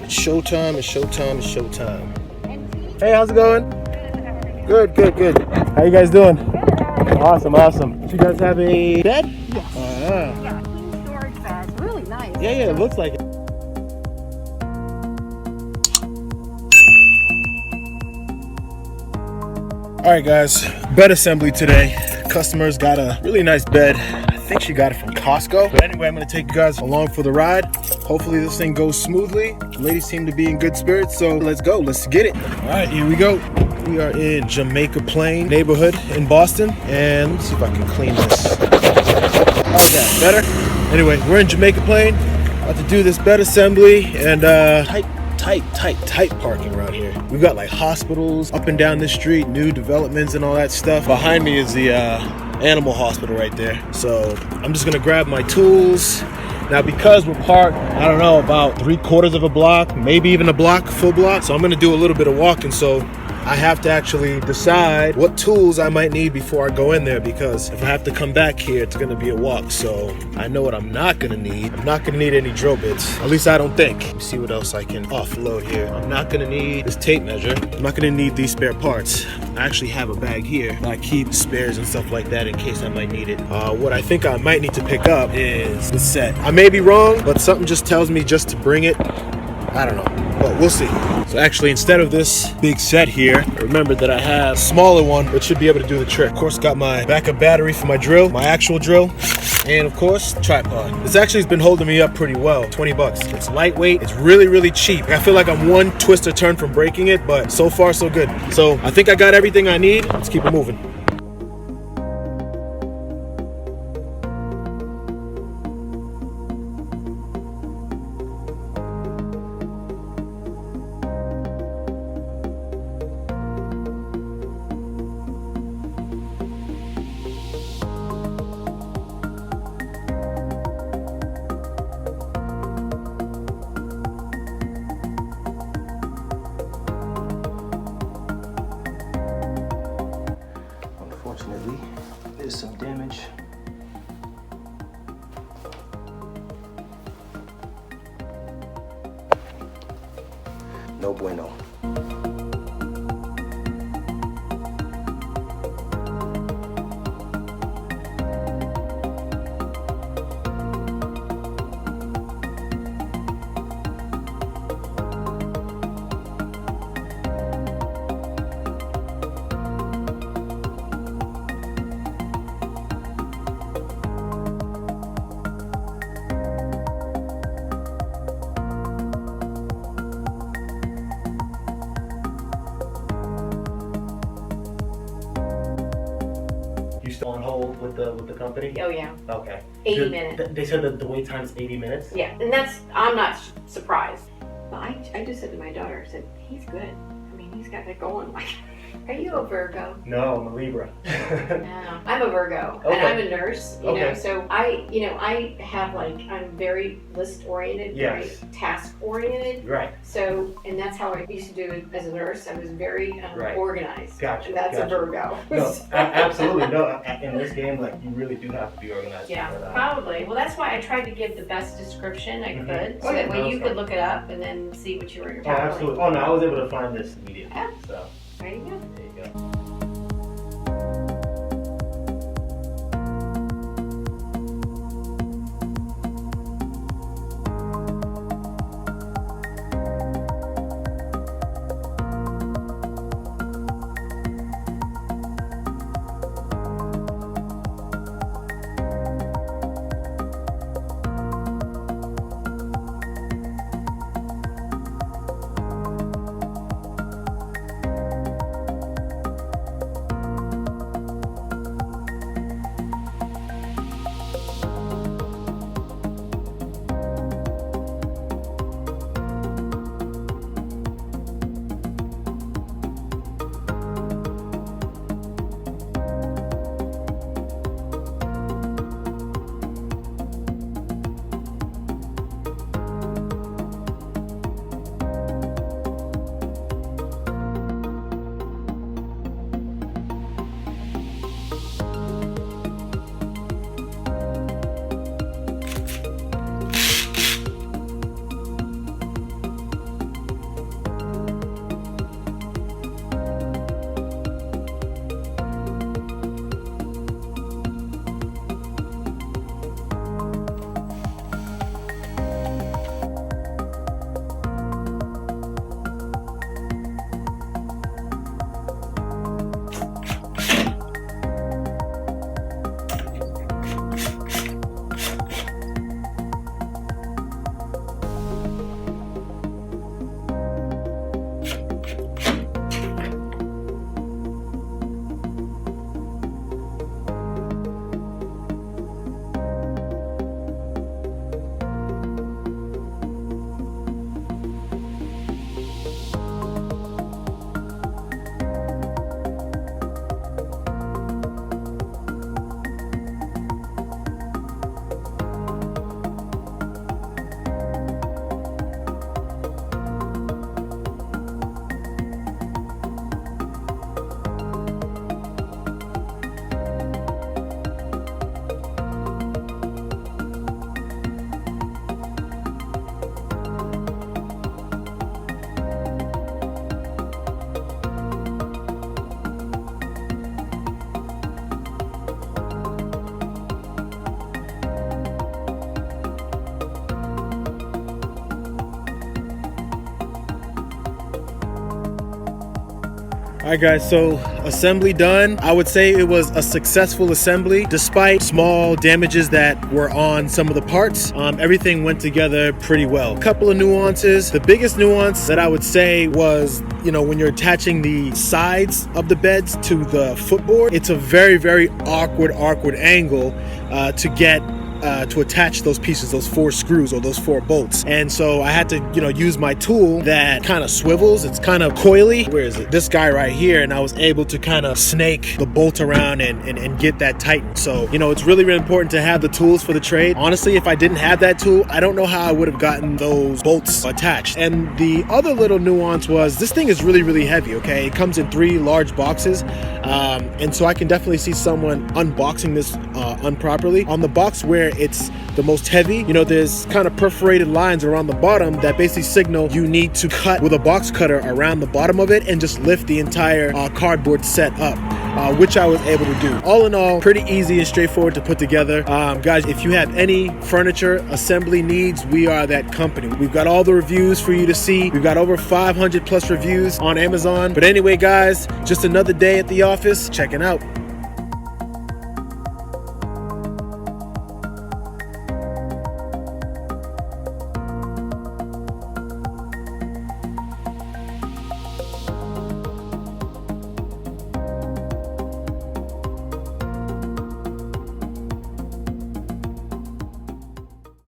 It's showtime, it's showtime, it's showtime. Hey, how's it going? Good, good, good. How you guys doing? Awesome, awesome. Do you guys have a bed? Yes. Yeah, king storage bed. It's really nice. Yeah, yeah, it looks like it. All right, guys, bed assembly today. Customer's got a really nice bed. I think she got it from Costco. But anyway, I'm gonna take you guys along for the ride. Hopefully this thing goes smoothly. The ladies seem to be in good spirits, so let's go, let's get it. All right, here we go. We are in Jamaica Plain neighborhood in Boston. And let me see if I can clean this. How's that, better? Anyway, we're in Jamaica Plain, about to do this bed assembly, and tight parking around here. We've got like hospitals up and down this street, new developments and all that stuff. Behind me is the animal hospital right there. So I'm just gonna grab my tools. Now, because we're parked, I don't know, about 3/4 of a block, maybe even a block, full block. So I'm gonna do a little bit of walking. So I have to actually decide what tools I might need before I go in there, because if I have to come back here, it's gonna be a walk. So I know what I'm not gonna need. I'm not gonna need any drill bits. At least I don't think. Let me see what else I can offload here. I'm not gonna need this tape measure. I'm not gonna need these spare parts. I actually have a bag here that I keep spares and stuff like that in case I might need it. What I think I might need to pick up is the set. I may be wrong, but something just tells me just to bring it. I don't know, but we'll see. So actually, instead of this big set here, I remembered that I have a smaller one which should be able to do the trick. Of course, got my backup battery for my drill, my actual drill, and of course, tripod. This actually has been holding me up pretty well. 20 bucks. It's lightweight. It's really, really cheap. I feel like I'm one twist or turn from breaking it, but so far, so good. So I think I got everything I need. Let's keep it moving. Unfortunately, there's some damage. No bueno. You still on hold with the company? Oh yeah. Okay. 80 minutes. They said that the wait time is 80 minutes? Yeah, and I'm not surprised. But I just said to my daughter, I said, he's good. I mean, he's got it going. Like, are you a Virgo? No, I'm a Libra. No, I'm a Virgo, Okay. and I'm a nurse. You know, Okay. so I have I'm very list oriented, Yes. very task oriented. Right. So, and that's how I used to do it as a nurse. I was very Right. organized. Gotcha, And that's gotcha. a Virgo. No, absolutely. No, in this game, like, you really do have to be organized. Yeah, But, probably. Well, that's why I tried to give the best description I could, so Oh, yeah, that no, way that's you fine. could look it up and then see what you were Oh, tackling. absolutely. Oh, no, I was able to find this immediately. Yeah. So, There you go. there you go. All right guys, so assembly done. I would say it was a successful assembly despite small damages that were on some of the parts. Everything went together pretty well. A couple of nuances. The biggest nuance that I would say was, you know, when you're attaching the sides of the beds to the footboard, it's a very awkward angle to get to attach those pieces, those 4 screws or those 4 bolts. And so I had to, you know, use my tool that kind of swivels. It's kind of coily. Where is it? This guy right here. And I was able to kind of snake the bolt around and get that tightened. So, you know, it's really important to have the tools for the trade. Honestly, if I didn't have that tool, I don't know how I would have gotten those bolts attached. And the other little nuance was this thing is really heavy, okay? It comes in 3 large boxes. And so I can definitely see someone unboxing this improperly. On the box where it's the most heavy, you know, there's kind of perforated lines around the bottom that basically signal you need to cut with a box cutter around the bottom of it and just lift the entire cardboard set up, which I was able to do. All in all, pretty easy and straightforward to put together. Guys, if you have any furniture assembly needs, we are that company. We've got all the reviews for you to see. We've got over 500 plus reviews on Amazon. But anyway, guys, just another day at the office, checking out.